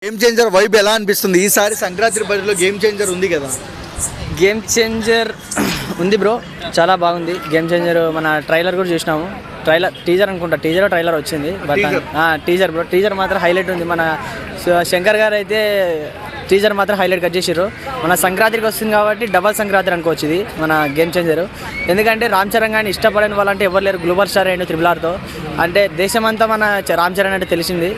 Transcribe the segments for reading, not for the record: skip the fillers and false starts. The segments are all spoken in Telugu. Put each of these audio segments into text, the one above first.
గేమ్ చేంజర్ వైబ్ ఎలా అనిపిస్తుంది ఈసారి సంక్రాంతి బరిలో? గేమ్ చేంజర్ ఉంది కదా. గేమ్ చేంజర్ ఉంది బ్రో, చాలా బాగుంది గేమ్ చేంజర్. మన ట్రైలర్ కూడా చూసినాము, టీజర్ అనుకుంటా, ట్రైలర్ వచ్చింది. బట్ టీజర్ బ్రో, టీజర్ మాత్రం హైలైట్ ఉంది. మన శంకర్ గారు అయితే టీజర్ మాత్రం హైలైట్ కట్ చేసారు. మన సంక్రాంతికి వస్తుంది కాబట్టి డబల్ సంక్రాంతి అనుకోవచ్చు ఇది మన గేమ్ చేంజర్. ఎందుకంటే రామ్ చరణ్ గారిని ఇష్టపడని వాళ్ళంటే ఎవరు లేరు. గ్లోబల్ స్టార్ అయ్యిండు RRRతో, అంటే దేశమంతా మన రామ్ చరణ్ అంటే తెలిసింది.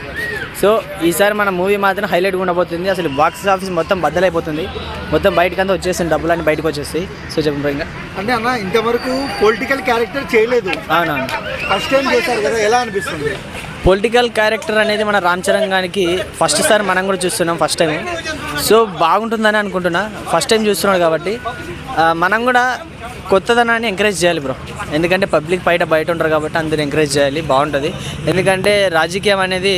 సో ఈసారి మన మూవీ మాత్రం హైలైట్గా ఉండబోతుంది. అసలు బాక్స్ ఆఫీస్ మొత్తం బద్దలైపోతుంది, మొత్తం బయటకంతా వచ్చేసింది, డబ్బులన్నీ బయటకు వచ్చేస్తాయి. సో చెప్పండి ఇంకా. అంటే అన్న ఇంతవరకు పొలిటికల్ క్యారెక్టర్ చేయలేదు, అవునవును, ఫస్ట్ టైం చేశారు కదా, ఎలా అనిపిస్తుంది? పొలిటికల్ క్యారెక్టర్ అనేది మన రామ్ చరణ్ గారికి ఫస్ట్ సారి మనం కూడా చూస్తున్నాం, ఫస్ట్ టైం. సో బాగుంటుందని అనుకుంటున్నా, ఫస్ట్ టైం చూస్తున్నాడు కాబట్టి మనం కూడా కొత్తదనాన్ని ఎంకరేజ్ చేయాలి బ్రో. ఎందుకంటే పబ్లిక్ బయట ఉంటారు కాబట్టి అందరూ ఎంకరేజ్ చేయాలి, బాగుంటుంది. ఎందుకంటే రాజకీయం అనేది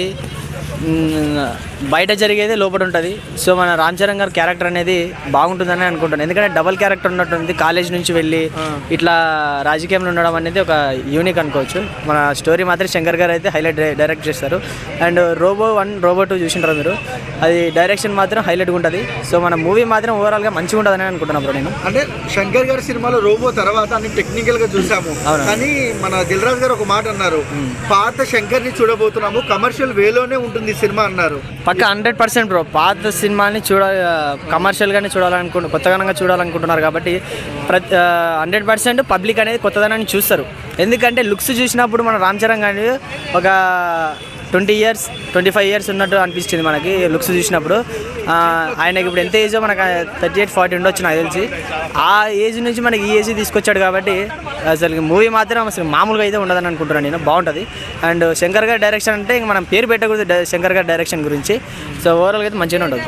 బయట జరిగేది లోపల ఉంటుంది. సో మన రామ్ చరణ్ గారి క్యారెక్టర్ అనేది బాగుంటుందని అనుకుంటున్నాను. ఎందుకంటే డబల్ క్యారెక్టర్ ఉన్నట్టుంది, కాలేజ్ నుంచి వెళ్ళి ఇట్లా రాజకీయంలో ఉండడం అనేది ఒక యూనిక్ అనుకోవచ్చు. మన స్టోరీ మాత్రం శంకర్ గారు అయితే హైలైట్ డైరెక్ట్ చేస్తారు. అండ్ రోబో 1, రోబో 2 చూసింటారు మీరు, అది డైరెక్షన్ మాత్రం హైలైట్గా ఉంటుంది. సో మన మూవీ మాత్రం ఓవరాల్గా మంచిగా ఉంటుందని అనుకుంటున్నాను బ్రో నేను. అంటే శంకర్ గారి సినిమాలో రోబో తర్వాత అన్ని టెక్నికల్గా చూసాము, కానీ మన దిల్ రాజు గారు ఒక మాట అన్నారు, పాత శంకర్ని చూడబోతున్నాము, కమర్షియల్ వేలోనే ఉంటుంది సినిమా అన్నారు. పక్క 100% బ్రో, పాత సినిమాని కమర్షియల్గానే కొత్తగా చూడాలనుకుంటున్నారు కాబట్టి 100% పబ్లిక్ అనేది కొత్తదనాన్ని చూస్తారు. ఎందుకంటే లుక్స్ చూసినప్పుడు మన రామ్ చరణ్ గారి ఒక 20 years 25 years ఉన్నట్టు అనిపిస్తుంది మనకి లుక్స్ చూసినప్పుడు. ఆయనకి ఇప్పుడు ఎంత ఏజో మనకు 38-40 ఉండొచ్చు నాకు తెలిసి. ఆ ఏజ్ నుంచి మనకి ఈ ఏజ్ తీసుకొచ్చాడు కాబట్టి అసలు మూవీ మాత్రం అసలు మామూలుగా అయితే ఉండదని అనుకుంటున్నాను నేను, బాగుంటుంది. అండ్ శంకర్ గారి డైరెక్షన్ అంటే ఇంక మనం పేరు పెట్టకూడదు శంకర్ గారి డైరెక్షన్ గురించి. సో ఓవరాల్గా అయితే మంచిగానే ఉంటుంది.